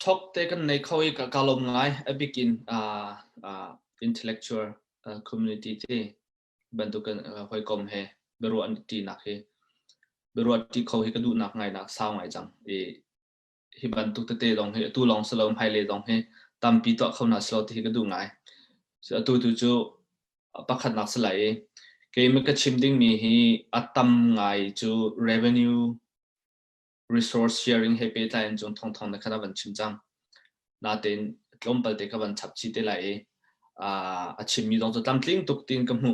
talk te kan nei khoi ka kalom ngai a begin intellectual community te bantu kan hoi kom he beru an ti nak he beru ti khoi he ka du nak ngai nak sao ngai jang e hi bantu te dong he tu long salom hmailei dong he tam pi to khona slot hi ka du ngai so tu chu pakhat nak salai ke me ka chimding mi hi atam ngai chu revenue resource sharing he pe tain jong thong na khana ban chimjang na ten lompal te ka ban chap chi te lai a chimmi dong to tamtling tuk tin ka mu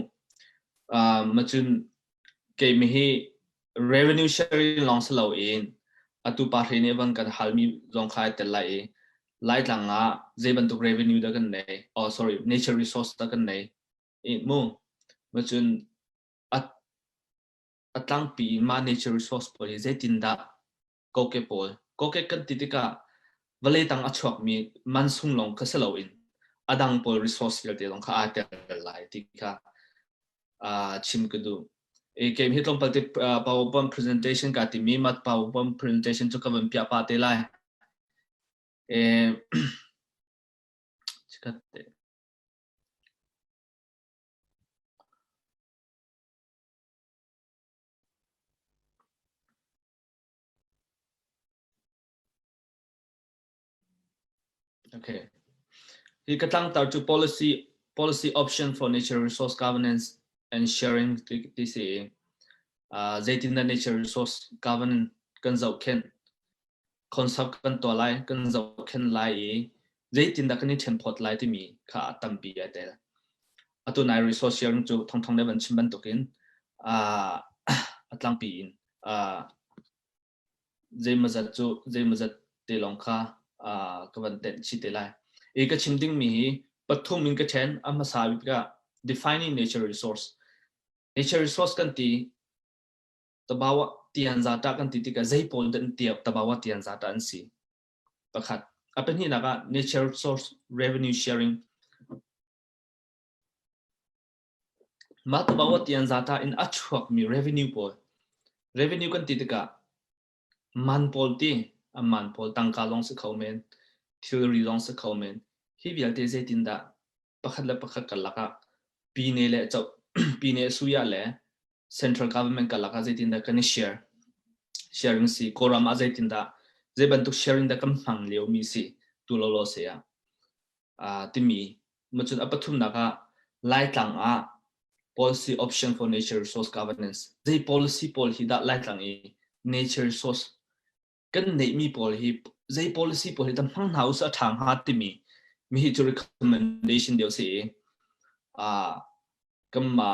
machun ke mi hi revenue sharing long salo in atu pa hine ban kan halmi jong khai te lai langa zeban tuk revenue da kan nei oh sorry nature resource da kan nei mu machun atlang pi ma nature resource poli zetin da kokek pol kokek kan titika valai tang achhuak mi mansung long ka salo in adang pol resource te long kha atel lai tika chim kudu e kem hitlong palte powerpoint presentation ka ti mi mat powerpoint presentation chu ka ban pya pa te lai e chikatte okay hi katang tar chu policy option for nature resource governance and sharing this zaitin the nature resource governance kan zau khen concept kan to lai kan zau khen lai zaitin da kan chen phot lai ti mi kha tam pi ya te atu nai resource sharing chu thong le ban chim ban tokin atlang pi in zai mazat te long kha ka ban ten chi te lai e ka chimding mi pathum min ka chen ama sa bi ka defining nature resource kan ti tabawa tian zata kan ti ka zai pol den ti tabawa tian zata an si pakhat apen hi naga nature resource revenue sharing ma tabawa tian zata in achhuak mi revenue kan ti ka man pol ti a man pol tangka long se khomen theory long se khomen hi bial te zaitin da pakhat kalaka pine le chau pine suya le central government kalaka zaitin da kan sharing si korama zaitin da zeban tu sharing da kam hang leo mi si tu lo se ya timi machun apathum naka lai tang policy option for nature resource governance zai policy pol hi da lai tang nature resource kan nei mi pol hi zai policy pol hi tam hang house a thang ha timi mi hi chu recommendation deu se kamma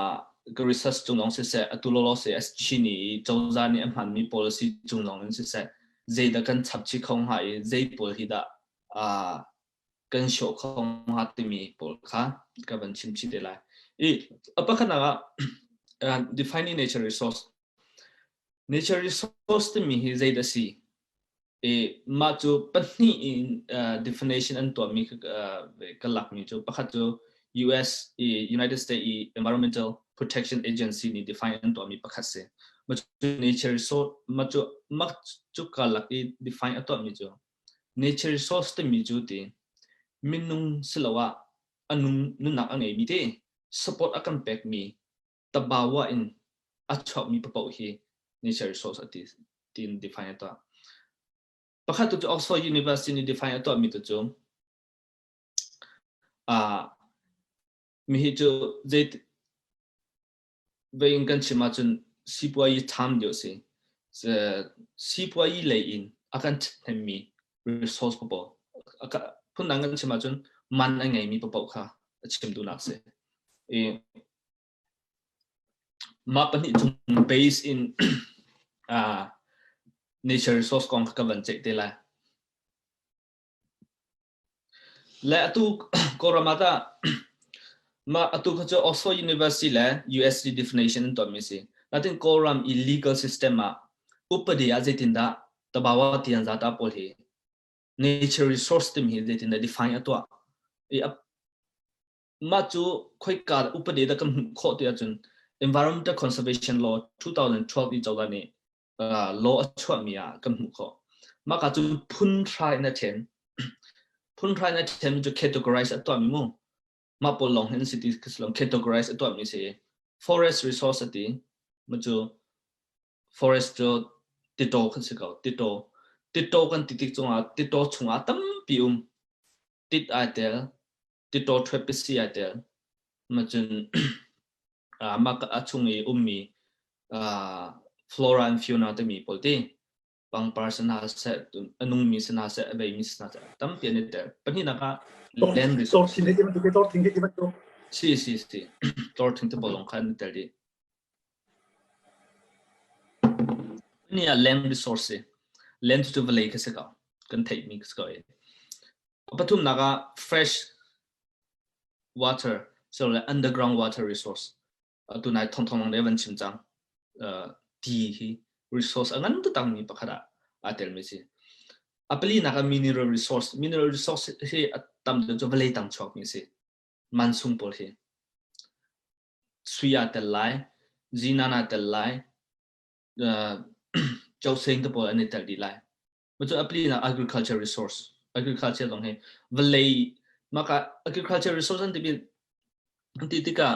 ka research chung long se atulo se as chini chawza ni amhan mi policy chung long se zai da kan chapchi khong hai zai pol hi da kan show khong ha timi pol kha ka ban chim chi de lai apakhana defining nature resource timi hi zai da si ma chu pani in definition an to mi kalak mi chu pakhat chu US United States Environmental Protection Agency ni define an to mi pakhat se ma chu nature resource ma chu kalak define ato mi chu nature resource te mi chu ti minung silawa anung nunak angai mi te support akan pek mi tabawa in achok mi papaw hi nature resource ati tin define ato pakhat tu Oxford University ni define ato mi tu chu mi hi chu zait vein kan chima chun sipwai tham dio se sipwai lei in akan themi resource papaw phun nangan chima chun man angai mi papaw kha chim tu nak se ma pani chung based in nature resource kong ka ban check te la atu koramata ma atu kho Oxford University la USC definition to mi si latin koram illegal system ma upadi ajetinda tabawa tian zata pol hi nature resource tim hi jetinda define atwa ma chu khoi ka upadi da kam kho te chun environmental conservation law 2012 i chawda ni law achwa mi ya kam kho ma ka chu phun try na chen phun khai na thêm cho categorize ở toàn mu mà bộ lòng hen city cái lòng categorize ở toàn mi sẽ forest resource thì mà cho forest cho tito kan sẽ có tito kan titik chung à tâm bium tit ai tel tito trapezi ai tel mà chun mà cái chung ấy mi flora and fauna te mi polti pang person se anung mi sana se ve mi sana se tam pian te pani na ka land resource si tor thing te bolong khan te di ni a land resource land to valley ka se ka kan thai mi ka e pathum na ka fresh water so underground water resource tu nai thong le van chim chang ti hi resource angan tu tang mi pakhara atel mi si apeli na ka mineral resource he tam de jo valley tang chok mi si mansung pol he suya tel lai zinana tel lai châu sinh to pol ani tel di lai ma jo apeli na agriculture resource agriculture dong he valley maka agriculture resource an ti ka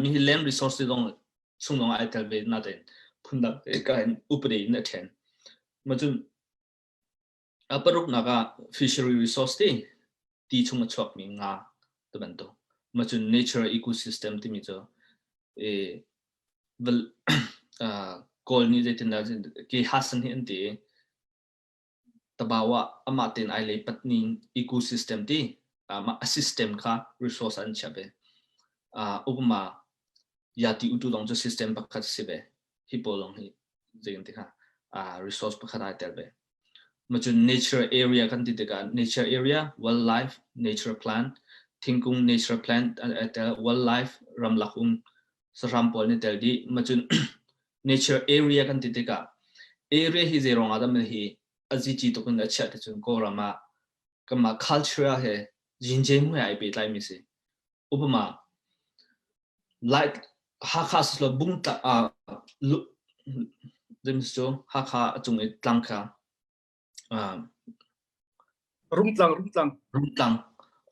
mi land resource dong sung dong ai tel ve na den phunda ka upre na then ma jo aparuk naga fishery resource ti chung chok mi nga to ban to ma chu nature ecosystem ti mi cho e vel colony de tin da ki hasan hin ti tabawa amatin ai le patni ecosystem ti ma system kha resource an chabe upma yati utu dong cho system pakhat sibe hipolong hi jeng ti kha resource pakhat ai terbe macam nature area kan tidak nature area wildlife nature plant tingkung nature plant atau wildlife ramlakung serampol ni tadi macam nature area kan tidak area hi zerong ada meli azici tu kan acak tu korama kama culture he jinjem he ai betlai misi upama like hakas lo bungta demso haka chung tlangka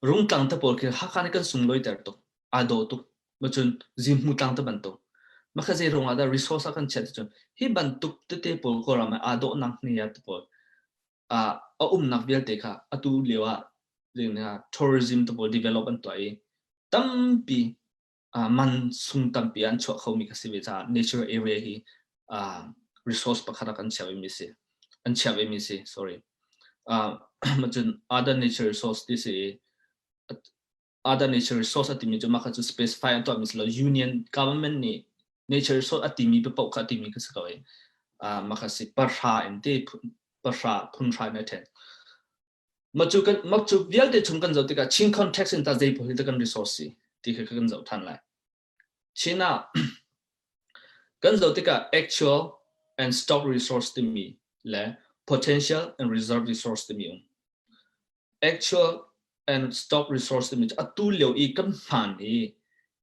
rungtlang ta pol ke hakani kan sungloi ter to ado to machun jimmu tlang ta banto makha je ronga da resource kan chat chon hi bantuk te pol ko rama ado nak ni ya to pol nak vel te kha atu lewa lena tourism to pol development to ai tampi man sung tampi an chho khomi ka sibe cha nature area hi resource pakhara kan chawi mi se sorry macam other nature resource this other nature resource atimi jo maka jo specify to mislo union government ni nature resource atimi pe pok atimi ka sakawe maka si parha ente parha phunra na the machu vial de chung kan zo tika chin context in ta zai political resource ti ka kan zo than lai china kan zo tika actual and stock resource timi le potential and reserve resource timi actual and stock resource timi atu leo I kan man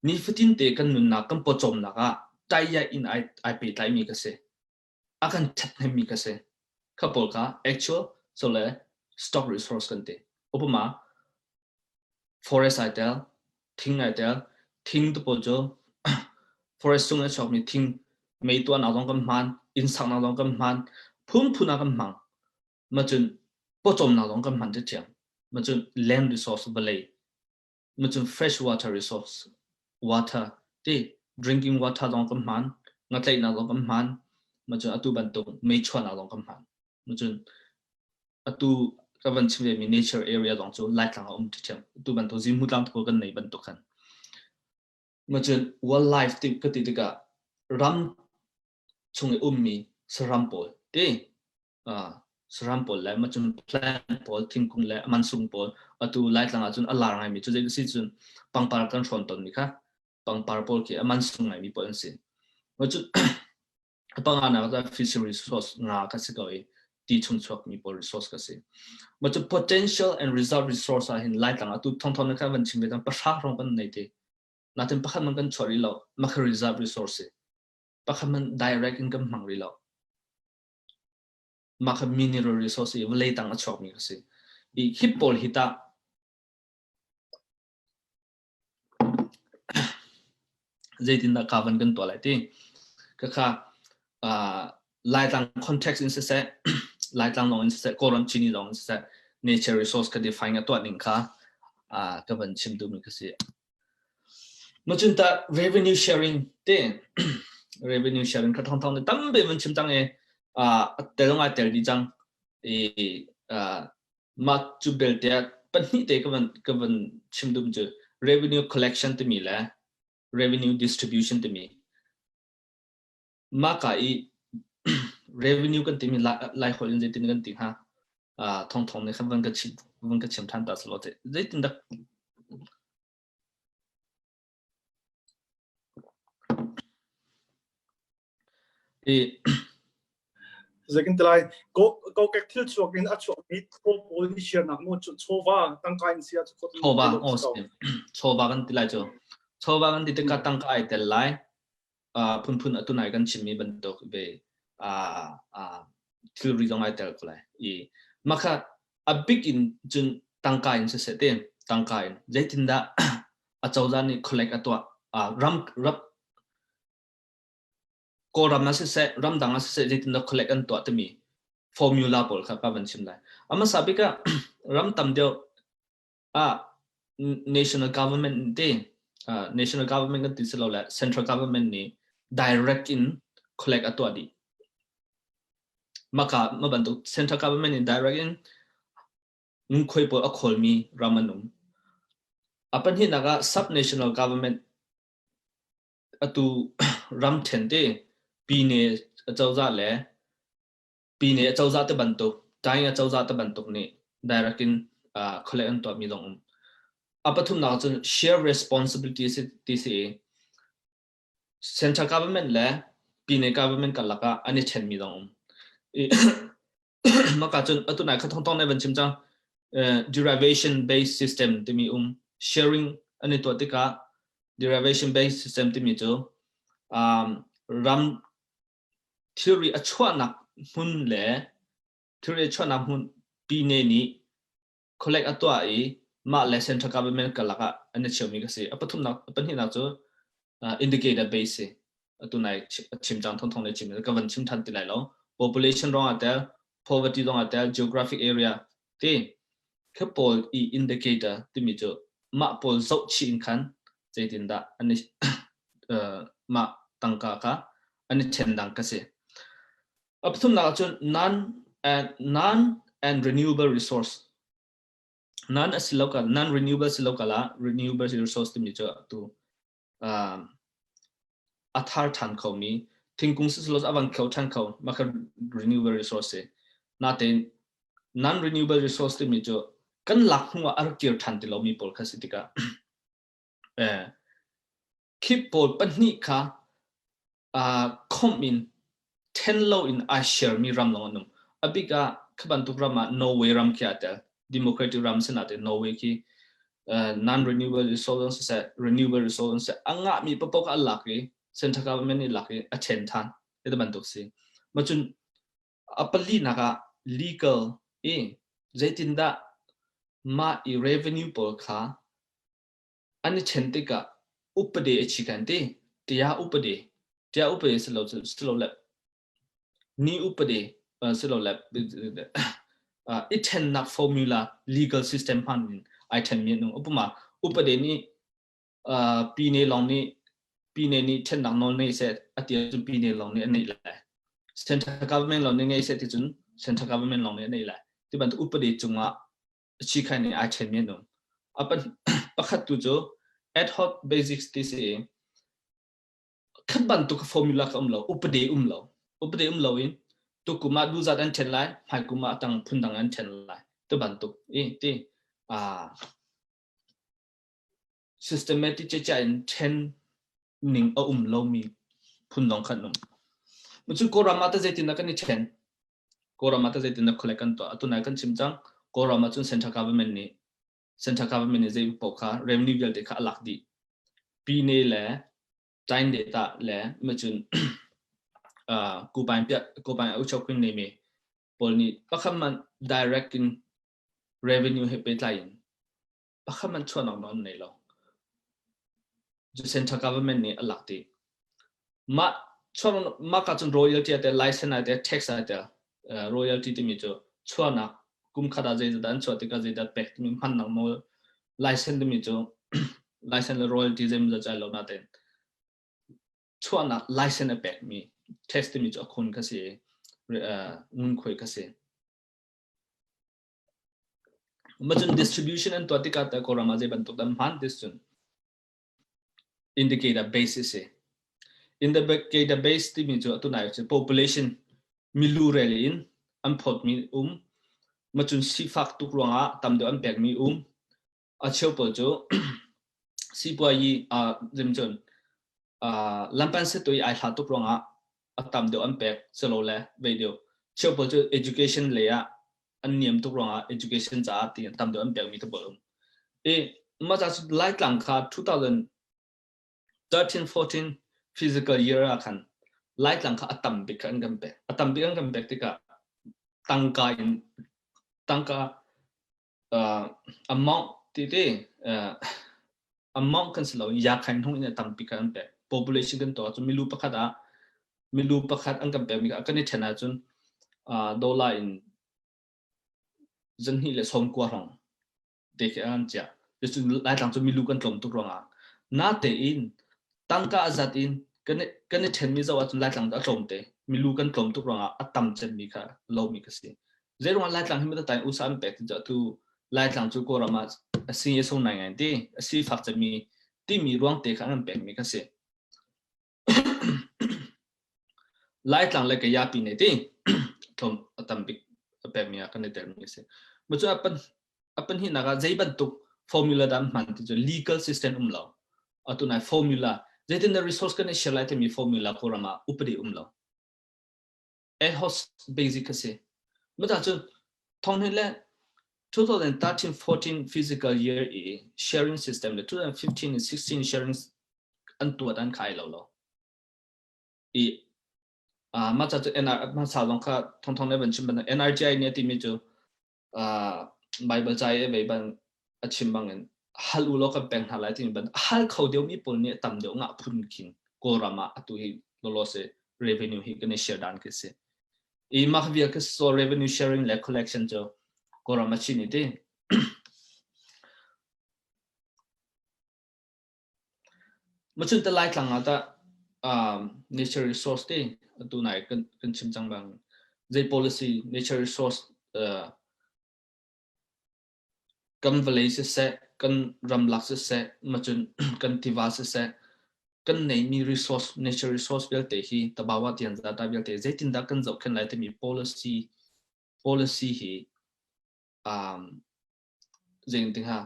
ni fitin te kan nun na kan pochom na ka taya in I pe tai mi ka se akan chat mi ka se couple ka actual so le stock resource kan te upama forest itel thing to pojo forest sung na chok mi thing mei to na dong kan man in sang na dong kan man phuna kan mang macun pochom na dong kan man te tiang macam land resource balai macam fresh water resource water ti drinking water dong kam man ngatlai na dong kam man macam atu bantung mei chwa na dong kam man macam atu kawan chime mi nature area dong chu light lang ti tiang atu bantu jim hutang to kan nei bantu kan macam wildlife ti ka ti ga ram chung mi sarampol ti serampol lah macam plant pol tingkung lah mansung pol atu light lang ajun alarm ngai mi chu je si chun pangpar kan thon ton mi kha pangpar pol ke mansung ngai mi pol se macam pangana da fishery resource nga ka se koi ti chung chok mi pol resource ka se macam potential and reserve resource in light lang atu thon thon ka van chim be pa sha rong kan nei te natin pakhan man kan chori lo mak reserve resource pakhan man direct income mang ri lo maka mineral resource valley tang achok mi kasi i hipol hita zaitin da kavan kan to lai ti ka kha lai tang context in se lai tang long in se koram chini long se nature resource ka define to ning kha ka ban chim du mi ka si no chun ta revenue sharing te revenue sharing ka thong thong tam be man chim tang e te long a tel di jang e ma chu bel te pan ni te ka ban chim du ju revenue collection te mi la revenue distribution te mi ma ka i revenue kan te mi lai khol in tin kan ti ha thong thong ne khan van ka chim than ta slot te zai tin da e Zakin talai kokek thilchuak in achok mit ko position nak mo chowa tangka in sia chowa kan tilai cho chowa kan ti ka tangka ai tel lai phun atunai kan chimmi ban to be thil ri jong ai tel klai I maka a big in jun tangka in se te tangka in jaitinda a chawza ni collect atwa ram rap ko ram se ram dang se jaitinda collect an to temi formula pol kha pa ban chim lai ama sabika ram tam deu national government te national government kan ti se lo la central government ni direct in collect atwa di maka mabantu central government in direct in khoi po akhol mi ramanum apan hi naga sub national government atu ram thente pine achawza le pine achawza te bantu tai achawza te bantu ni direct in collect an to mi dong apathum na chun share responsibility se tc central government le pine government kalaka ani chen mi dong maka chun atuna kha thong thong ne ban chim chang derivation based system timi sharing ani to tika derivation based system timi cho ram theory achwana hun le theory achwana hun pine ni collect atwa I ma le central government kalaka ani chomi ka se apathum na apan hi na cho indicator base atuna chim chang thong thong le chim ka ban chim than ti lai lo population rong atel poverty rong atel geographic area te khapol I indicator timi cho ma pol zau chin khan jaitin da ani ma tangka ka ani chendang ka se apthum na chon non and renewable resource non renewable silokala renewable resource timi cho tu athar than khomi thingkung silos awang khau than khau maka renewable resource na te non renewable resource timi cho kan lakhwa arkir than ti lomi pol khasitika keep pol panni kha comin 10 low in ashare mi ram longanum abiga khabantu rama no way ram khyata democratic ram senate no way ki non renewable resource se renewable resource anga mi papok alaki central government ni laki a chen than eda bantu si machun apali naga legal jaitinda ma I revenue pol kha ani chentika upade achikante tia upade silo lab ni upade silo lab it can not formula legal system pan item mi no upama upade ni pine long ni chen nang non ne set atia chu pine long ni anei la central government long ni ngai set ti chun central government long ni anei la ti ban upade chunga achikai ni item mi no apan pakhat tu jo ad hoc basics ti se khaban tu ka formula ka umlo upade in to kuma du za dan chen lai hai kuma tang phun dang an chen lai to ban tu ti systematic cha in chen ning lo mi phun dong khan mu chu ko ramata zaitin na kan ni chen ko ramata zaitin na khole kan to atuna kan chimchang ko rama chu central government ni zai pokha revenue gal de kha lak di pi ne le time data le machun kuban au chokin ne me polni pakhaman direct in revenue he pe tain pakha man chuan non nei lo the central government ni alakti ma chuan ma ka chun royalty ate license ate tax ate royalty ti mi chu chuana kum khada je dan choti ka je dat pek mi man nang mo license ti mi chu license le royalty je mi ja chai lo na ten chuana license pek mi tax ti mi chu khun ka se ngun khoi ka se Imagine distribution and totika ta korama je bantuk dam han disun indicate a basis in the database ti mi chu atunai che population milu relin am phot mi machun si fak tuk ronga tam do am pek mi a cheu po chu si po yi a jimchon lampan se toi ai thla tuk ronga a tam do am pek selo le video cheu po chu education le ya an niam tuk ronga education cha ti tam do am pek mi to bo ma cha like lang kha 2013-14 physical year akan like lang kha atam bik an gambe atam bik an gambe tika tangka amount ti amount kan selo ya khan hong in atam bik an be population kan to chu milu pakhat an gambe mi ka ni thena chun dollar in dân hi le som kwa rong de ke an cha chu lai lang chu milu kan tlom tu ronga na te in tangka azat in kan then mi zawa chu lai lang da tlom te milu kan tlom tu ronga atam chen mi kha lo mi ka se zero lai lang hi mi ta tai usam pek ja tu lai lang chu ko rama si so nai ngai ti si fak cha mi ti mi ruang te kha an pek mi ka se lai lang le ka ya pi ne ti thom atam bik pek mi ka ne ter mi se ma chu apan hi naga jaiban tu formula dam man ti legal system lo atuna formula jetin the resource kan shelai te mi formula korama upadi lo e host basic ase mata chu thong le 2013-14 physical year sharing system le 2015 and 16 sharing antu dan khai lo mata chu ma sa long kha thong le ban chim ban NRGI ne ti mi chu Bible chai e ban achim bangen hal ulo ka peng halai tin ban hal khodeu mi pol ne tam deu nga phun kin korama atu hi lolo se revenue hi kan share dan ke se e mak via ke so revenue sharing le collection jo korama chini de machun ta lai tlang ata nature resource de atu nai kan chim chang bang zai policy nature resource kan valai se kan ramlak se machun kan tiva se kan nei mi resource nature resource bel te hi tabawa tian za ta bel te zaitin da kan zau khan lai te mi policy hi zeng ting ha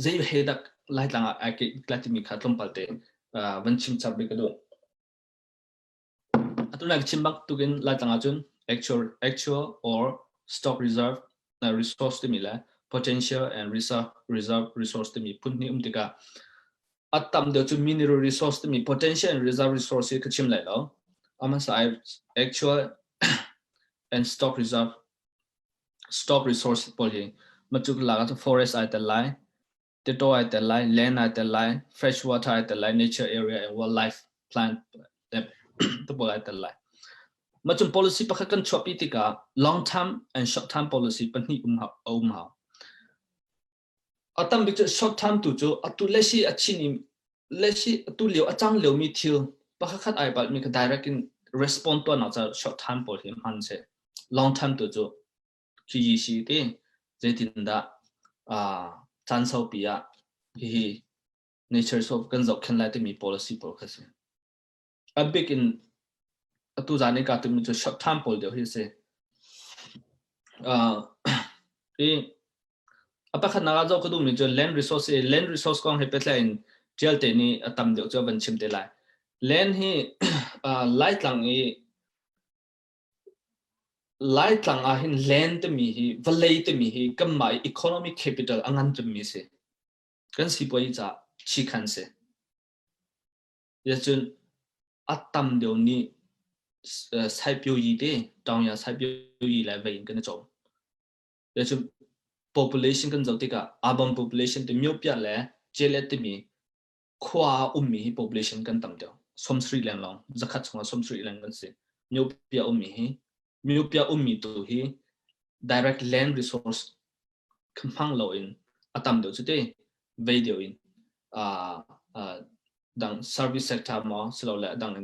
zai he da lai tlang a ke klati mi khatlom palte ban chim chap be kado atuna chimbak tugen lai tlang a chun actual or stock reserve resource te mi la potential and reserve resource te mi punni tika atam de chu mineral resource te mi potential and reserve resource ka chim lai lo ama sai actual and stock resource pol hi machuk laga to forest ai te lai teto ai te lai land ai te lai fresh water ai te lai nature area and wildlife plant to pol ai te lai machum policy pakha kan chopi tika long term and short term policy panni ha atam bik short term tu chu atu leshi achini leshi atu leo achang leo mi thil pakha khat ai bal mi ka direct in respond to na cha short term pol him han se long term tu chu ki yi shi te jetin da chan sau pia hi nature of kan zau khan lai te mi policy pol khase a big in atu jane ka tu mi chu short term pol de hi se apa khat naga zo kadu mi jo land resource kong he petla in gel te ni atam de jo ban chim te lai land hi light lang a hin land te mi hi valley te mi hi kam mai economic capital angan te mi se kan si poi cha chi khan se ya chun atam de ni sai pyo yi de tang ya sai pyo yi lai vein kan jo ya chun population kan zautika urban population te myopia le chele te mi khwa ummi population kan tam deu somsri lang long zakhat chunga somsri lang kan se myopia ummi to hi direct land resource khamphang lo in atam deu chute video in dang service sector mo slo la dang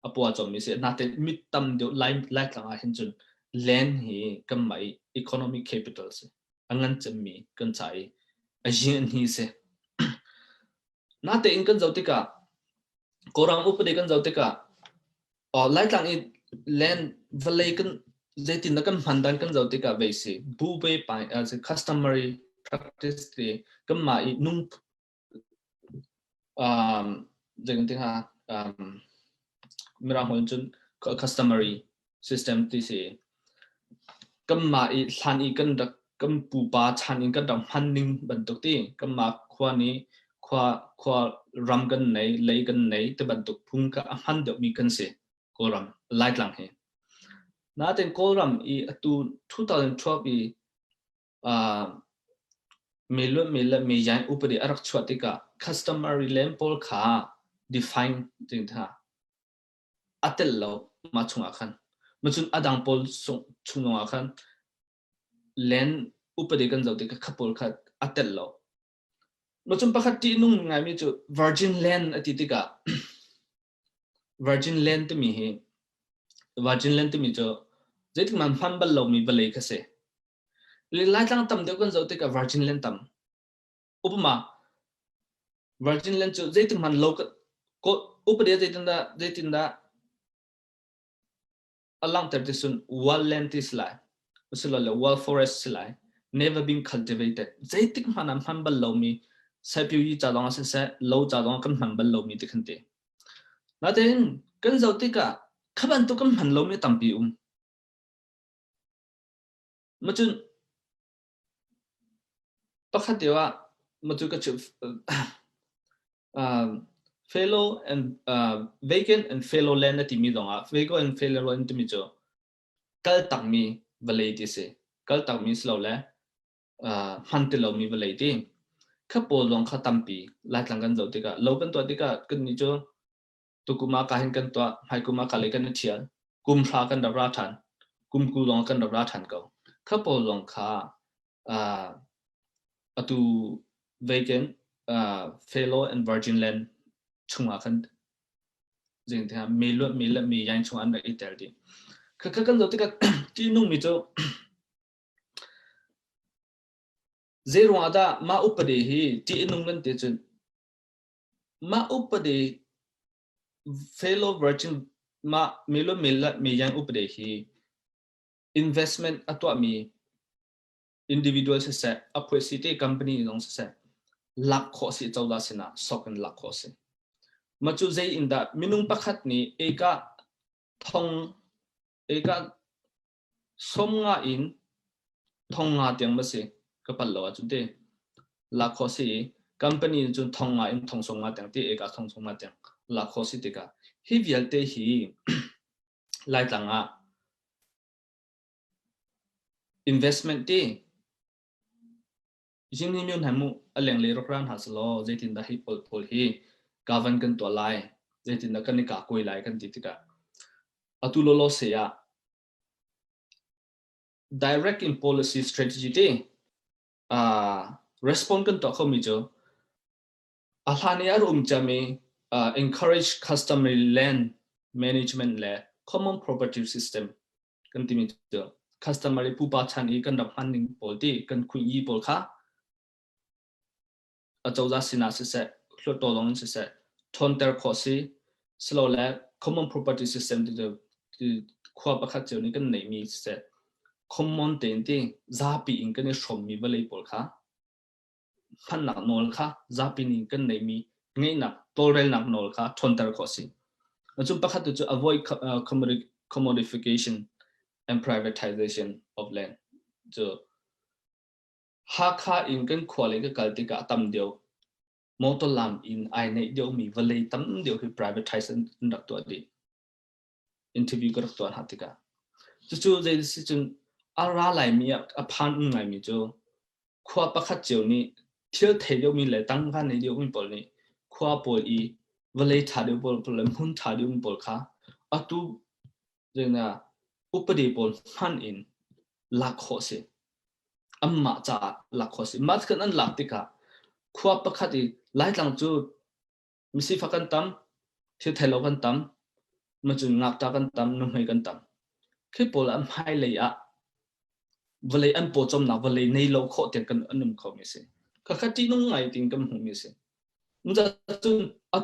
apua chom mi se na te mit tam deu line like lang a hin chun land hi kam mai economic capital se angan chami kan chai ajin hi se na te in kan zautika korang upade kan zautika like lang i land valley kan zaitin na kan handan kan zautika ve se bu be pai as a customary practice te kan mai nung jeng ting ha mira hon chun customary system ti se kan mai hlan i kan dak kan pu pa chan in kan dam hanning ban tok ti kan ma khwa ni khwa ram kan nei lei kan nei te ban tok phung ka han de mi kan se koram light lang he na ten koram i atu 2012 i me yan upadi arak chwatika customary land pol kha define ting tha atel lo ma chunga khan machun adang pol chunga khan land upadi kan zautika khapol kha atel lo machun pakhat ti nung ngai mi chu virgin land atitika virgin land to mi he virgin land to mi cho zaitik man phan bal lo mi balei kha se le lai tang tam de kan zautika virgin land tam upama virgin land chu zaitik man lo ko upade zaitin da alang ter sun wall land is lai usulala wall forest lai never been cultivated zaitik man phan bal lo mi saipyu yi cha dong se lo cha dong kan man bal lo mi tikhante na ten kan zautika khaban to kan man lo mi tampi machun pakhatewa machu ka chu fellow and vacant and fellow land ti mi donga vacant and fellow land ti mi cho kal tak mi valeti se kal tak mi slow la han te lo mi valeti khapo long kha tampi la tlang kan zautika lo kan to tika kan ni cho tukuma ka hin kan to hai kuma ka le kan thial kum thra kan da ra than kum ku long kan da ra than ko khapo long kha atu vacant fellow and virgin land chunga khan jeng tha me yang chunga na itel di kan zautika ti nung mi cho zero ada ma upade hi ti nung nan te chun ma upade fellow virgin ma me yang upade hi investment atwa mi individual se set apwe city company long se set lak kho si chawda sina sokan lak kho se machu zai in da minung pakhat ni eka somnga in thonga tiang ma se kapal lo chu de lak kho si company chu thonga in thongsonga tiang ti eka thongsonga tiang lak kho si tika hi vial te hi lai tanga investment te jingni myon hamu aleng le rokran haslo zaitin da hi pol hi govern kan to lai zaitin da kan ka koi lai kan titika atulo lo se ya direct in policy strategy te respond kan to khomi jo alhani arum chame encourage customary land management le common property system kan timi jo customary pupa chani kan da funding polti kan khu yi pol kha achauza sina se hlo to long se thon ter khosi slow la common property system ti khwa pakhat choni kan nei mi se common ten ti zapi in kan shom mi balei pol kha phan nak nol kha zapi ni kan nei mi ngei nak Tawlrelning nol kha thon ter khosi achum pakhat to avoid commodification and privatization of land so ha kha in kan khwale ka kaltika tam deu motor lam in ai nei deu mi valei tam deu hi privatization ndak to di interview ka to hatika chu je si chun ara lai mi a phan ngai mi jo khoa bắc khát chiều ni thiếu thấy điều mình lại tăng gan này điều mình bỏ ni khoa bồi y và lấy thả điều bồi bồi muốn thả điều mình bồi khá à tu rồi na upadi bồi man in lạc khó se amma cha lạc khó se mát cái anh lạc thì cả khoa bắc khát đi lại lang chú misi phát căn tâm thiếu thấy lâu căn tâm mà chú ngạc ta căn tâm nông hay căn tâm khi bồi là hmailei à và lấy anh bồi trong nào và lấy này lâu khó tiền cần anh nông khó mi se cả khát chỉ nông ngày tiền cầm hùng mi se chúng ta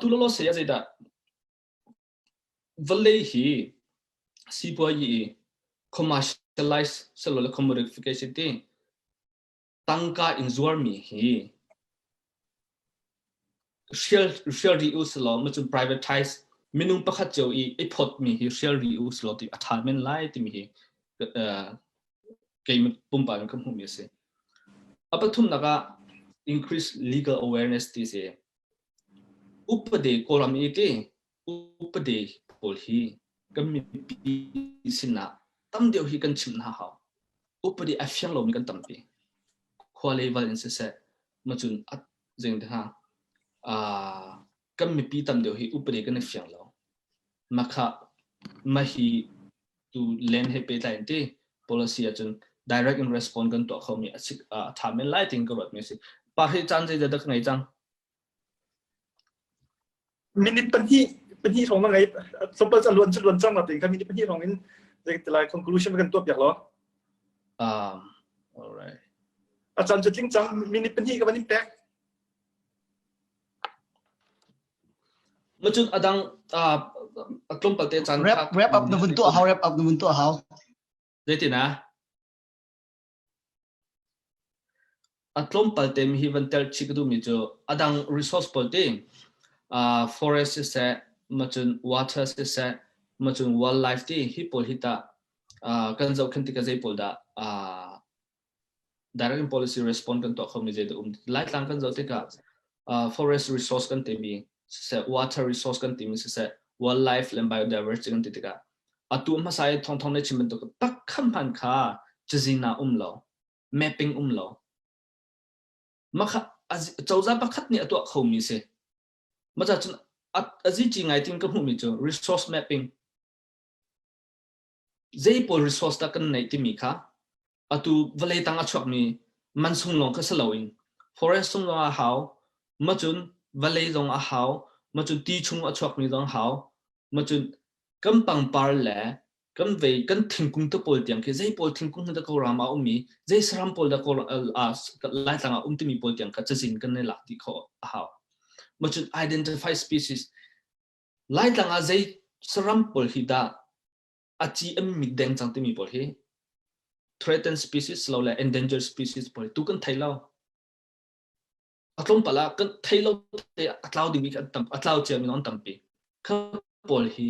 tu lo sẽ gì đó vấn đề hi si boi hi commercialize selo commodification ti tangka inzuar mi hi share reuse lo mà chúng privatize minung pakhat cheu I phot mi hi share reuse lo ti athamen lai ti mi hi ke pumpa kam hum mi se apathum naga increase legal awareness ti se upade kolam ite upade pol hi kami pi sina tam deu hi kan chim na ha upade afyang lo mi kan tampi khwale valence se machun at jeng de ha kami pi tam deu hi upade kan afyang lo makha mahi to land he pe tain te policy achun direct in response kan to khomi asik thamen lighting ko rot me si pa he chan je da ngai chang minuteเป็นที่ของไงสมบูรณ์จะล้วนจังมาถึงครับminuteเป็นที่ของนี้จะไล่ conclusion กันตัวอย่างหรอalright อาจารย์จะจริงจังminuteเป็นที่กับวันนี้แป๊กมาจุดอดังกลุ่มประเทศจันทร์ wrap up นู่นตัวเขา wrap up นู่นตัวเขาเดี๋ยวนะกลุ่มประเทศมีวันเตอร์ชิกดูมีจูอดัง resource ประเทศforest เสร็จมาจุด water เสร็จมาจุด wildlife ที่ฮิปโปฮิตากันจะขึ้นที่กันจะฮิปโปดาdirect policy response กันตัวเขามีเจดูไล่ตั้งกันจะที่กับforest resource กันเต็มมีเสร็จ water resource กันเต็มมีเสร็จ wildlife และ biodiversity กันที่กับตัวมาใส่ทองในชิมเป็นตัวตักขั้นพันค่าจะจีน่าเรา mapping เรามาค่ะเจ้าจะปักขัดเนี่ยตัวเขามีเสมาจากจนอาจีไงที่ก็พูดมีจู resource mapping เจ้าพอ resource ตักกันในที่มีค่ะตัวเวลาตั้งอัจฉริมีมันส่งลงก็สลาย forest ส่งลงอาหาวมาจนเวลาลงอาหาวมาจนตีชุ่มอัจฉริมีลงอาหาวมาจนกันปังปาร์เล่กันเวกันทิ้งกุ้งตะโพลเตียงคือเจ้าพอทิ้งกุ้งตะโกรามามีเจ้าสรามพอตะโกไล่ตั้งที่มีโพลเตียงก็จะสิ่งกันในหลักที่เขาอาหาวมาจน identify species ไล่ตั้งเจ้าสรามพอลฮิดาอาจีมีแดงจังที่มีพอลฮีthreatened species เราเลย endangered species พอทุกคนไทยเราอัตลงปลากันไทยเราแต่อัตลาวดิ่งมีกันตั้มอัตลาวเจียมีน้องตั้มปีเขาพอฮี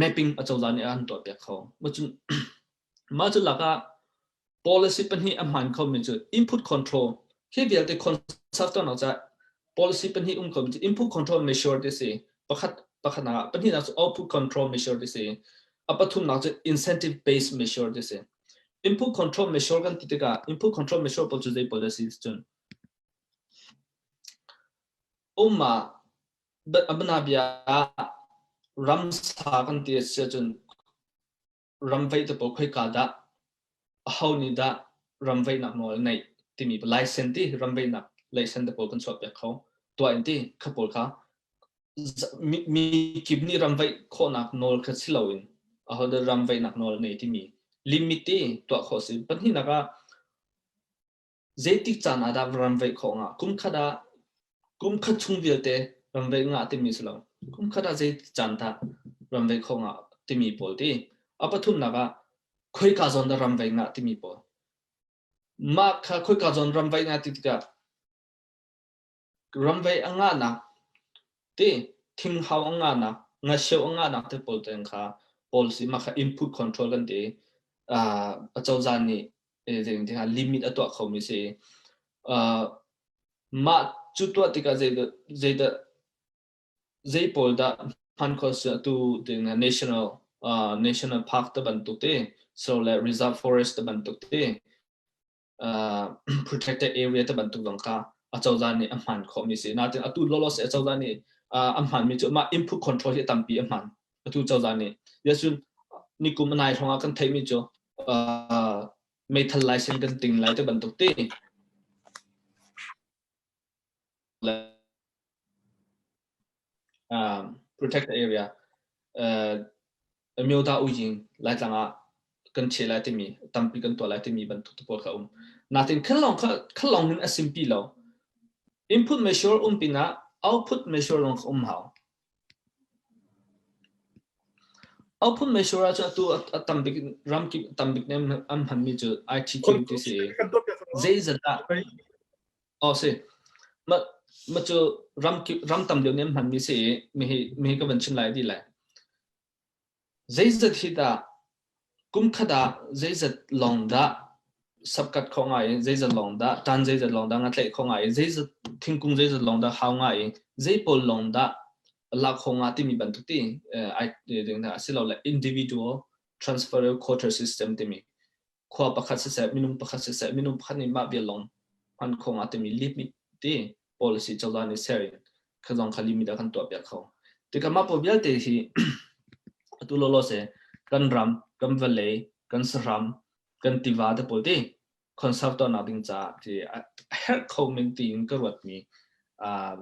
mapping อัจฉริยะอันตัวเปียกเขามาจุดหลักก็ policy เป็นที่อันหันเขาเป็นจุด input control ที่เดียวแต่ concept ตัวนั้นจะ policy เป็นที่เขาเป็นจุด input control measure ที่สิประคัดนะเป็นที่นั้นจะ output control measure ที่สิอัปทุมนั้นจะ incentive based measure ที่สิinput control measure กันที่ก็ input control measure พอจะได้ policy จนมาอันนั้นเบียรัมสากันที่จนรัมไว้ตัวพอค่อยกาดะเขานี่ดะรัมไว้หนักหน่อยในที่มี license ที่รัมไว้หนัก license ตัวพอกันสอบแบบเขาตัวอันที่เขาพอเขามีคลิปนี้รัมไว้ข้อหนักหน่อยคือสิเราเองเขาเดินรัมไว้หนักหน่อยในที่มีlimit ตัวข้อสิปัญหานักเจติกจานาดารัมไว้ของคุ้มค่าคุ้มค่าชุ่มวิลเตรัมไว้งาที่มีสโลคุ้มค่าเจติกจานตารัมไว้ของที่มีพอดีอัปทุมนักคุยการจนรัมไว้งาที่มีพอมาค่ะคุยการจนรัมไว้งาที่ติการัมไว้งานักที่ทิ้งเขางานักงาเชียวงานักที่พอดีค่ะ policy มาค่ะ input control กันที่เจ้าจานนี่เรื่องที่ฮะ limit ตัวเขาไม่ใช่มาจุดตัวที่ก็เจพอลดาพันธุ์ก็ตัวที่ national park ตะบันตุกเต so like reserve forest ตะบันตุกเต protected area te bantuk dong ka achawza ni amhan kho mi se na te atu lolos achawza ni amhan mi chu ma input control hi tampi amhan atu chawza ni yasun nikum nai thonga kan thai mi chu metal license kan ting lai te bantuk te protected area myoda ujing lai tanga kan che lai te mi tampi kan to lai te mi bantuk to pol kha nothing khalong nin asimpi lo input measure pina output measure long how output measure cha tu tambik ram ki tambik nem am han mi chu IT community se zeizata oh se ma chu ram tam de nem han mi se me ka ban chin lai di lai zeizat hi da kum khada zeizat long da subkat khongai zeizat long da tan zeizat long da ngatle khongai zeizat thingkung zeizat long da hawngai zeipol long da la khonga ti mi ban tu ti I ding na silo la individual transferable quota system ti mi khwa pakhat se minung pakhat se minung pakhat ni ma bia long han khonga ti mi limit ti policy chawla ni sharing khazong khali mi da kan to bia kho ti ka ma po bial te hi tu lo lo se kan ram kan valley kan sram kan tiva te po ti concept na ding cha ti her comment ti in ka wat mi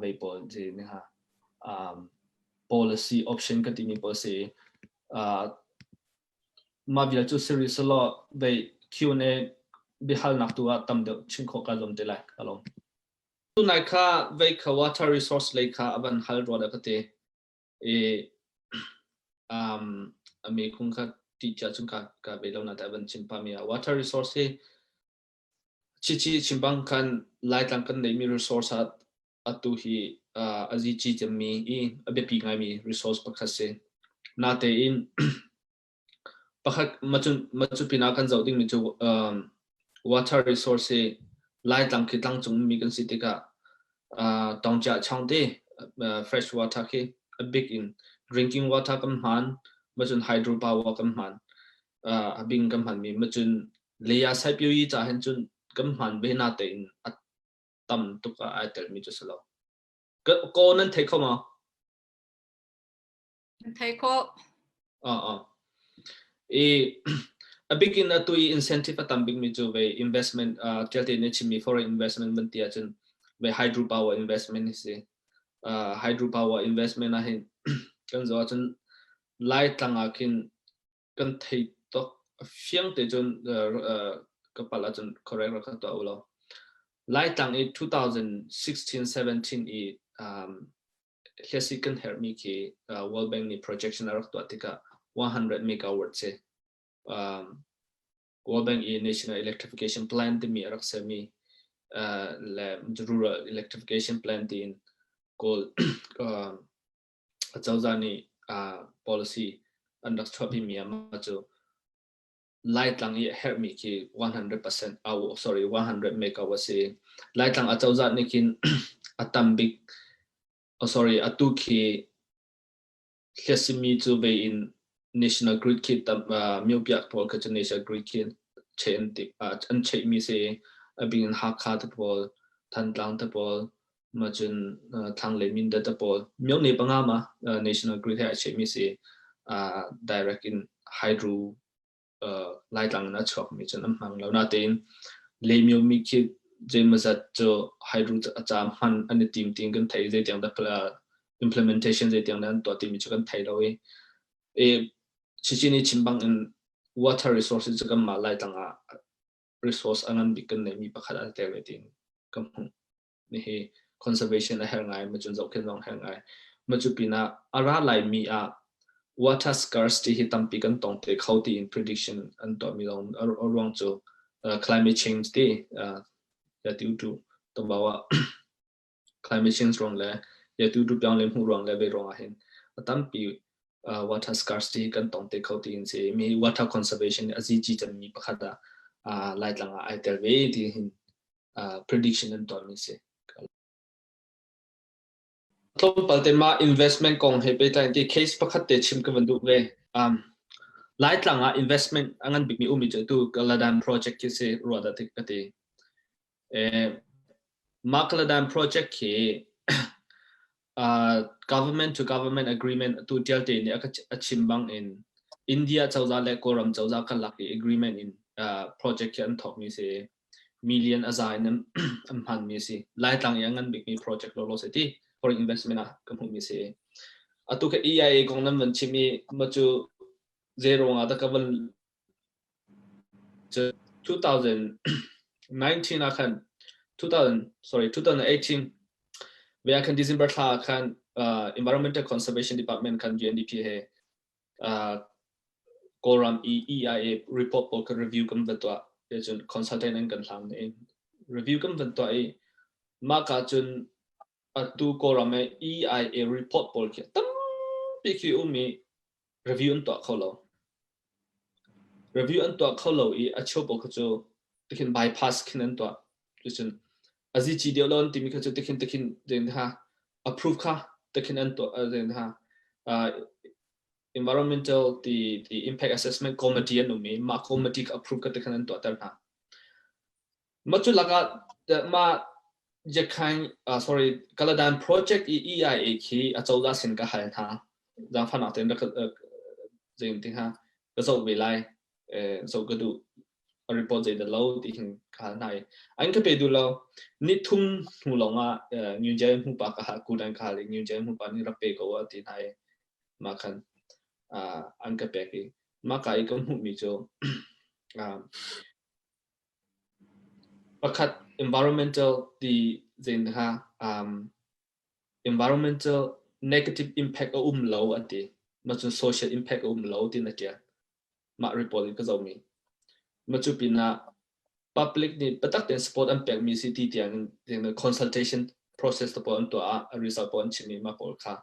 ve po ji ni ha policy option ka timi po se ma via chu series lo ve Q&A bihal nak tu tam de chingkho ka lom te lai kalom tu nai kha ve kha water resource le kha aban hal ro da ka te ame khung kha teacher chung ka be lo na ta ban chimpa mi water resource chi chimbang kan lai tang kan nei mi resource atu hi azi chi chami abe pi ngai mi resource pakhase na te in pakhat machu pina kan zau ding mi chu water resource lai tang ki tang chung mi kan sitika tongcha changde fresh water ke a big in drinking water kam han machun hydropower kam han abing kam han mi machun leya sai pyu yi cha hen chun kam han be na te in tam tu ka ai tel mi chu salo ko nan thei khoma thei kho a big in a tui incentive atam big mi chu ve investment telte ne chimi for investment man tia chun ve hydropower investment ni se hydropower investment a hin kan zo chun lai tanga kin kan thei to fiang te chun ka pala chun correct ra ka to ulo lai tang in 2016-17 i can help me ki World Bank ni projection arak to atika 100 megawatt se World Bank i national electrification plan ti mi arak se mi le rural electrification plan tin call achawzani policy andak chopi mi ama chu light lang i help me ki 100% 100 megawatt se light lang achawza ni kin atambik atu ki hesimi chu be in national grid kit myopia pol ka national grid kit chain tip an chei mi se abin ha kha ta pol than tlang ta pol majun thang le min da ta pol myo ne panga ma national grid ha chei mi se direct in hydro light lang na chok mi chan am hang lo na tin le myo mi kit je mazat cho hydro acham han an team kan thai je tiang da implementation je tiang dan to ti mi chu kan thai lo chichini chimbang in water resources kam ma lai tanga resource angan bikan ne mi pakhat al te wetin kam ni he conservation a her ngai machun zau khen long her ngai machu pina ara lai mi a water scarcity hi tampi kan tong te khauti in prediction an to mi long wrong cho climate change te ya due to to bawa climate change wrong le ya due to pyang le mu wrong le be wrong a hen tampi water scarcity kan tong te khauti in se mi water conservation azi chi chan mi pakhata lai langa ai tel ve ti hin prediction an to mi se tom palte ma investment kong he pe tang ti case pakhat te chim ka vandu ve lai langa investment angan big mi umi tu kaladan project ki se roda te kate Makaladan project ke government to government agreement tu tialte ni achimbang in India chawza le koram chawza kalaki agreement in project kan thok mi se million azain amhan mi se lai tang yang an big mi project lo se ti for investment a kamu mi se atu ka EIA kong nan man chimi machu zero nga da kaval 2019 akan 2018 we akan December tha akan environmental conservation department kan UNDP he koram EIA report pol ka review kam batwa chun consultant an kan thang ne review kam batwa e ma ka chun atu koram EIA report pol ke tam piki umi review an to kholo review an to kholo e acho pol ka chu tikin bypass kin an to chun azi chi diolon timi ka chu tikin den ha approve ka tikin an to den ha environmental the impact assessment committee anu me ma committee ka approve ka tikin an to tar na machu laga ma jekhang sorry kaladan project EIA ki achawda sin ka hal tha jang phana ten da jing ting ha ka so we lai so ka du report the low ti hin ka nai an ka pe du lo ni thum hu longa new jai hu pa ka ku dan ka le new jai hu pa ni ra pe ko wa ti nai ma khan an ka pe ki ma kai ka hu mi jo pakat environmental the zin ha environmental negative impact low ati ma social impact low ti na tia ma report ka zo mi machu pina public ni patak ten support and pek mi city tiang the consultation process to pon to a result pon chimi ma pol kha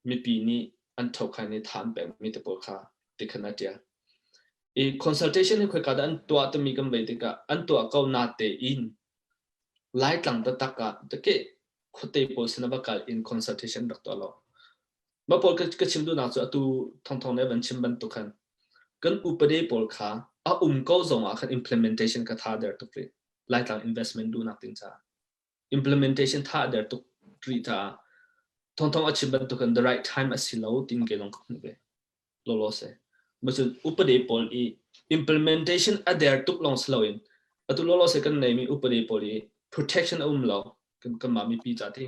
mi pi ni an thok kha ni tham pek mi te pol kha tikhana tia e consultation ni khoi ka an to at mi kam ve ka an to ka na te in light lang ta taka te ke khote pol sina ba kal in consultation dak to lo ma pol ka chim du na chu atu thong ne ban chim ban to khan kan upade pol kha ko zonga khan implementation ka tha der to pre like lang investment do nothing cha implementation tha der to tri ta thong achiban to kan the right time asilo tin ke long khun be lo se but upade pol I implementation at there to long slow in atu lo se kan nei mi upade pol I protection lo kan ma mi pi cha thi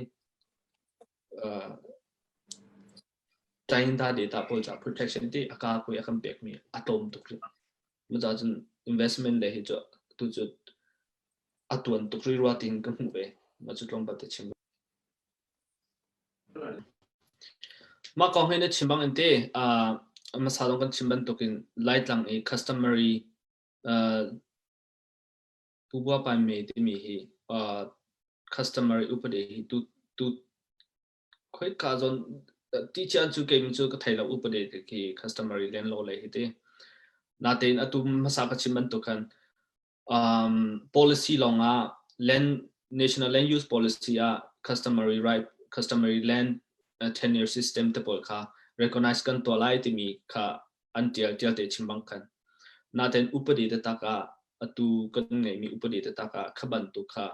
time da data pol cha protection ti aka ko ya kan pek mi atom to pre majajun investment le hi jo tu ju atuan to ri ro tin kan hu be ma chu long ba te chim ma ko he ne chimbang ente ma sa long kan chimban to kin light lang a customary tu bua pa me ti mi hi customary upade hi tu khoi ka zon teacher chu ke mi chu ka thaila upade ki customary len lo le hi te natin atum masaka chimban to kan policy longa land national land use policy customary land tenure system te pol kha recognize kan to lai ti mi kha until te chimbang kan natin upadi te taka atu kan ngai mi upadi te taka khaban tu kha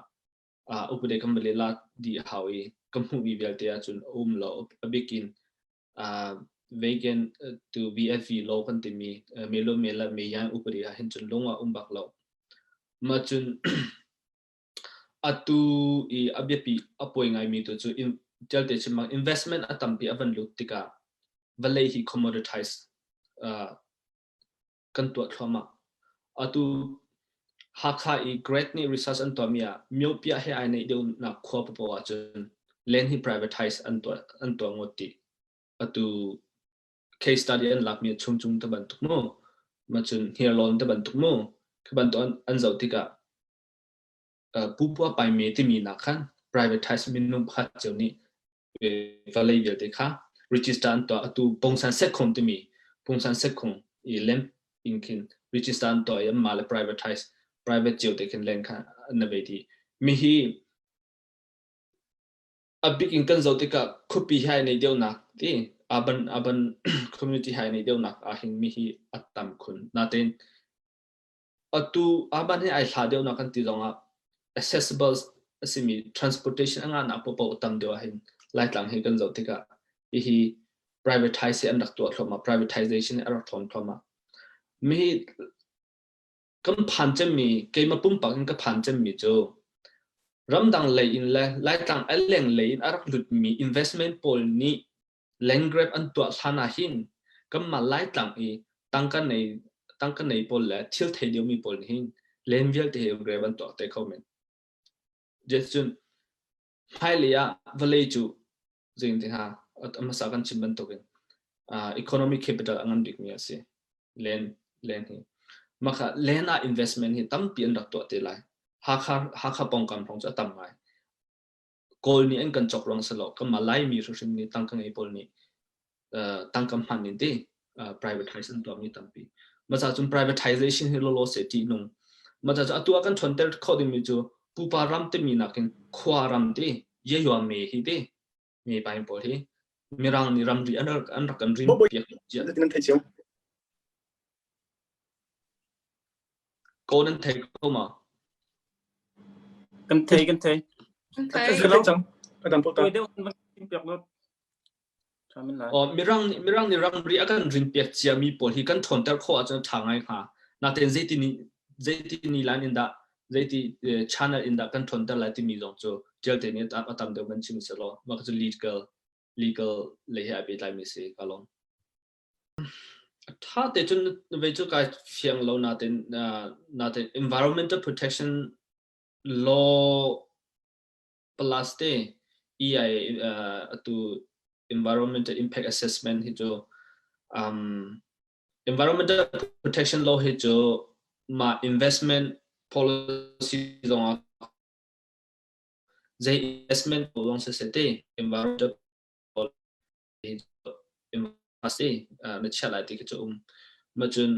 upade kam le la di hawi kam hu bi bel te achun lo abikin vegan to VFV lo kan ti mi melo mela me yang upadi ha hin chun longa bak lo machun atu I abyapi apoi ngai mi to chu in telte chima investment atampi avan lutika valei hi commoditize kan to thoma atu hakha I great ni research an to mia myopia he ai nei deu na khwa po wa chun land hi privatize an to ngoti atu case study an lak mi chung ta ban tuk mo machun here lon ta ban tuk mo khaban to an zau tika pupua pai me ti mi na khan privatize minum khat choni valei bel te kha register an to atu pongsan set khom ti mi pongsan set khom I lem inkin register an to yam mal privatize private cheu te kin len kha na be ti mi hi a big income zau tika khopi hai nei deu na ti urban community hai nei deu na a hin mi hi atam khun na ten atu aban he ai thadeu na kan ti zonga accessible asimi transportation anga na popo tam deu hin light lang he kan zo tika hi privatization and to thoma privatization ar thom thoma mi kan phanchem mi ke ma pum pak ka phanchem mi jo ramdang lei in la light lang aleng lei in ar lut mi investment pol ni leng grab an to thana hin kam ma light lang e tangkan nei pol la thil thei deu mi pol hin len vial te grab an to te comment jesun hmailei valley chu jing te ha amasa kan chimban to gen economic capital angan dik mi ase len hi maka lena investment hi tam pi an dak to te lai ha kha pong kam thong cha tam mai kol ni an kan chok rong salo kam malai mi ru sim ni tangkang ei pol ni tangkam han ni de privatization to mi tam pi macha chum privatization hi lo se ti nung macha cha tu akan thonter khodim mi chu pupa ram te mi na ken khwa ram te ye yo me hi de me pai pol hi mirang ni ram ri an kan rim Boiboi pi tin thei chiang ko nan thei ko ma Kan thei thei chang adam po ta tôi đều vẫn tin việc nó cho mình lại mirang ni ram ri akan rim pi chia mi pol hi kan thonter kho a thangai kha na ten zeti ni lan in da zeti channel in da kan thonter la ti mi zong cho gel te ni atam de ban chim se lo ma ka legal le ha be tai mi se ka long tha te chun ve chu ka fiang lo na ten environmental protection law plus te ei to environmental impact assessment hi jo environmental protection law hi jo ma investment policy zong the investment long se te environmental policy na chala ti ke ma chun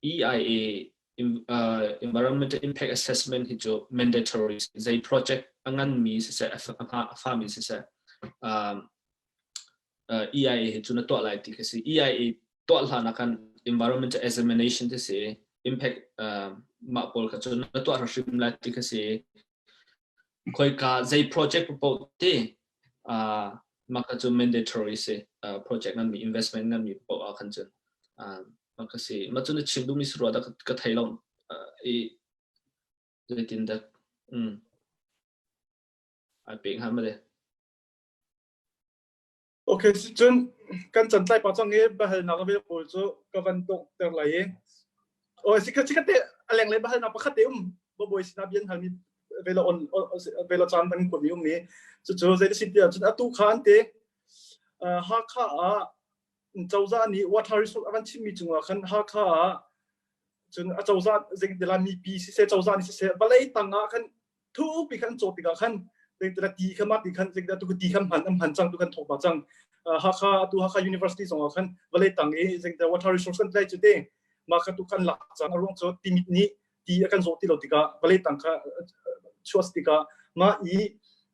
EIA environmental impact assessment hi jo mandatory the project angan mi se fa mi se EIA hi chu na to lai ti ke si EIA to la na kan environmental examination te se impact ma pol ka chu na to ra shim la ti ke si khoi ka zai project po te ma ka chu mandatory se project nan mi investment nan mi po a kan chen ma ka si ma chu na chim du mi sro da ka thai long e zai tin da a ping ha ma de okay chun kan chan tai pa chang e ba hal na ve pol chu ka van tok ter lai oi sikate aleng le ba hal na pa khate boiboi sina bian hal mi velo on velo chan ban ko mi mi chu zai sit ya chu atu khan te ha kha a chawza ni water resource avan chimi chunga khan ha kha chun a chawza zeng de la mi pi si se chawza ni si se balai tanga khan thu pi khan chopi ka khan zeng de la ti khama ti khan zeng da tu ti kham han chang tu khan thok ba chang ha kha university chunga khan balai tang e zeng da water resource kan tlai chu te ma kha tu khan la chang arong cho ti mit ni ti akan zo ti lo ti ka balai tang kha chuas ti ka ma i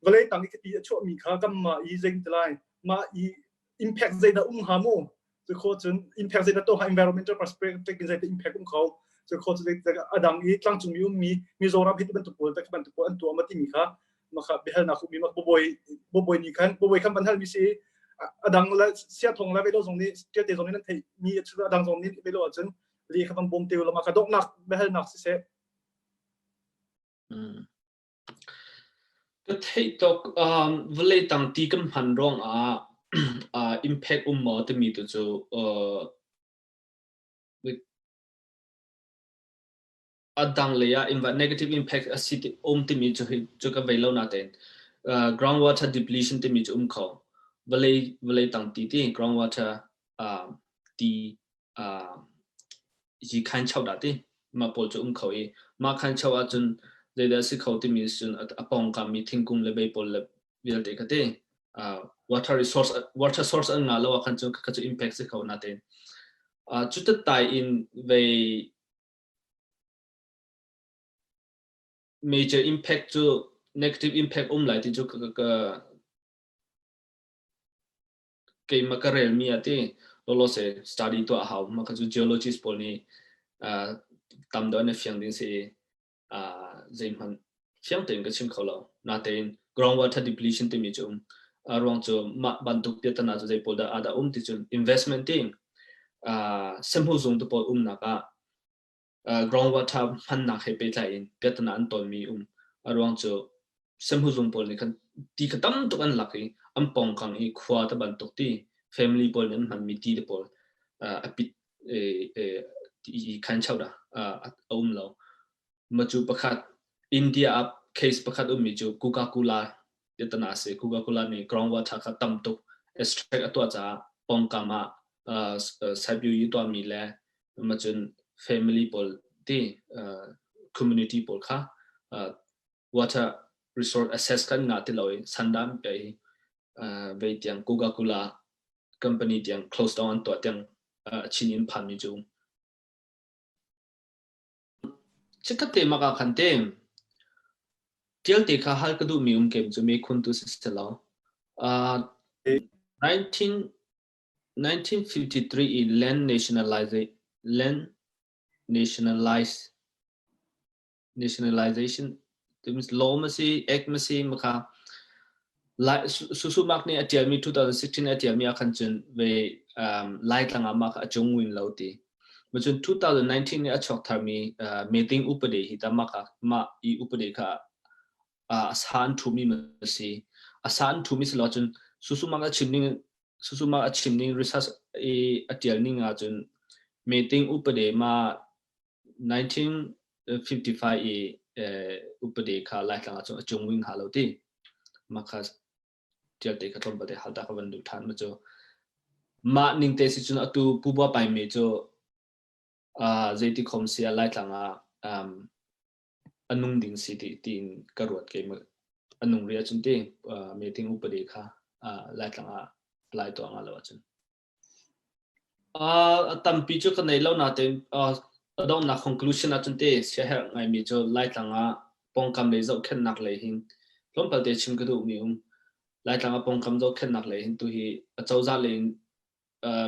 balai tang ki ti chu mi kha kam ma i zeng de lai ma i impact zai da hamo so ko chun impact zai da to environmental perspective zai da impact kho so ko chun da adang i tlang chung mi zo ra bit ban tu pol ta ban tu pol an tu amati mi kha ma kha behal na khu mi ma boiboi ni khan boiboi khan ban hal mi si adang la sia thong la velo zong ni te te zong ni nan thei mi chu adang zong ni velo chun li kha ban bom te la ma kha dok nak behal nak si seก็เทตกเวลาตั้งตีกันพันรองimpact มอจะมีตัวจูดังเลยnegative impact สิทธิ์จะมีจูก็เวลาหน้าเต็นgroundwater depletion จะมีจูเขาเวลาตั้งตีที่ groundwater ตียี่ขันเช่าได้ที่มาปนจูเขามาขันเช่าจนเดี๋ยวสิเขาที่มีส่วนปองการมีทิ้งกุ้งเลยไปปนเลยวิลเดก็ได้water source อันนั้นแล้วขันจู impact สิเขาหน้าเต็นจุดตายอินไป major impact จู negative impact หลายที่จูก็เกี่ยมากับเรื่องมีอะไรที่เราเส study ตัวเขามากับจู geologist พวกนี้ tam do na fiang din se zai man fiang ten ka chim kholo na ten groundwater depletion te mi chum arwang chu ma bantuk te tana chu zai polda ada ti chun investment ting semhu zung to pol na ka groundwater han na he pe tlain petana an ton mi arwang chu semhu zung pol ni kan ti katam to an laki am pong kang hi khwa ta bantuk ti family pol nan man mi ti de pol apit i kan chawda lo machu pakhat India up case pakhat mi chu Coca-Cola yatana se Coca-Cola ni groundwater kha tam tuk extract atwa cha pongkama sabyu yi to mi le machun family pol ti community pol kha water resource assess kan nga ti loi sandam pe ve tiang Coca-Cola company tiang close down to tiang chinin phan mi chu chikate maka khante tiel te kha hal kadu mi kem chu me khun tu sistelo 1953 in land nationalization means law masi act masi maka like susu mak ni atia mi 2016 atia mi akhan chun ve lai tanga mak achung win lauti machun 2019 ni achok tharmi meeting upade hi tamaka ma I upade kha asan thumi masi asan thumi se lachun susuma chimning research atial ninga chun meeting upade ma 1955 upade kha lai tanga chu achung win haloti maka tial te khatom bade halta ka bandu than ma cho ma ning te si chun atu puba pai me cho zeiti khomsia lai tanga anung ding city tin karot ke ma anung ria chun te meeting upade kha lai tanga apply to anga lo chun tampi chu kanai lo na te adong na conclusion a chun te share ngai mi cho lai tanga pongkam le zo khen nak le hin lompal te chim ka du mi lai tanga pongkam zo khen nak le hin tu hi achauza le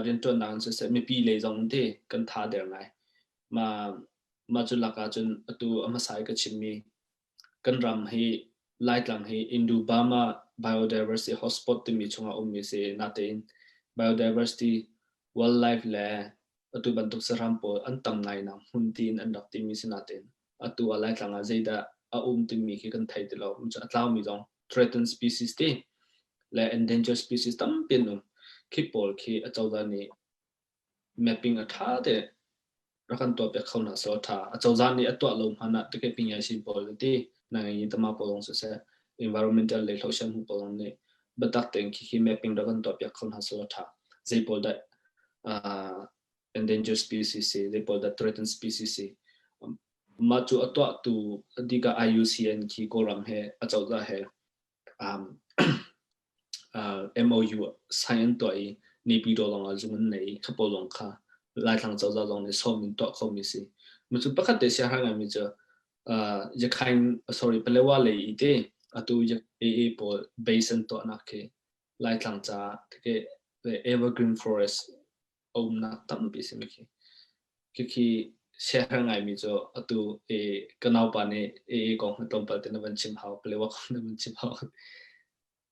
rin ton dan se me pi le zong te kan tha der ngai ma chu laka chun atu amasai ka chimmi kan ram hi lai tlang hi indu bama biodiversity hotspot te mi chunga mi se na te biodiversity wildlife le atu bantuk sarampo an tam ngai na huntin an dak ti mi sinaten atu alai tanga zeida ti mi ki kan thai te lo atlaw mi jong threatened species te le endangered species tam pinum ki pol ki achawda ni mapping atha de rakan to pe khona so tha achawza ni atwa lo hana te ke pinya si pol te na ngi tama polong se environmental le social hu polong ne batak teng ki mapping rakan to pe khona so tha zai pol da endangered species se zai pol da threatened species se machu atwa tu diga IUCN ki koram he achawza he MOU sign to I ni pi do long azun nei khapo long kha lai thang chawza long ne so min to khomi si muchu pakhat te sia hanga mi cha je khain sorry pelewa le ite atu je AA pol basin to na ke lai thang cha ke evergreen forest na tam bi si mi ki sia hanga mi cho atu kanau pa ne AA kong tom pa te na ban chim hau pelewa kong na ban chim hau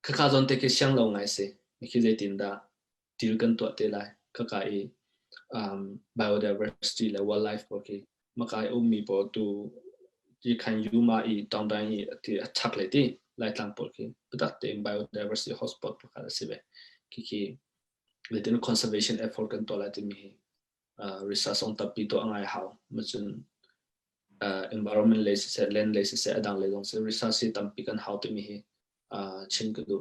kaka zon te ke siang lo ngai se ki ze tin da til kan to te lai kaka biodiversity le wildlife ko ki makai mi po tu ji kan yu ma tong dan ti attack le ti lai tlang po ki but te biodiversity hotspot ko kala sibe ki le tin conservation effort kan to la ti mi research on tapi to angai how machun environment le se land le se adang le dong se research tam pi kan how ti mi chin ka du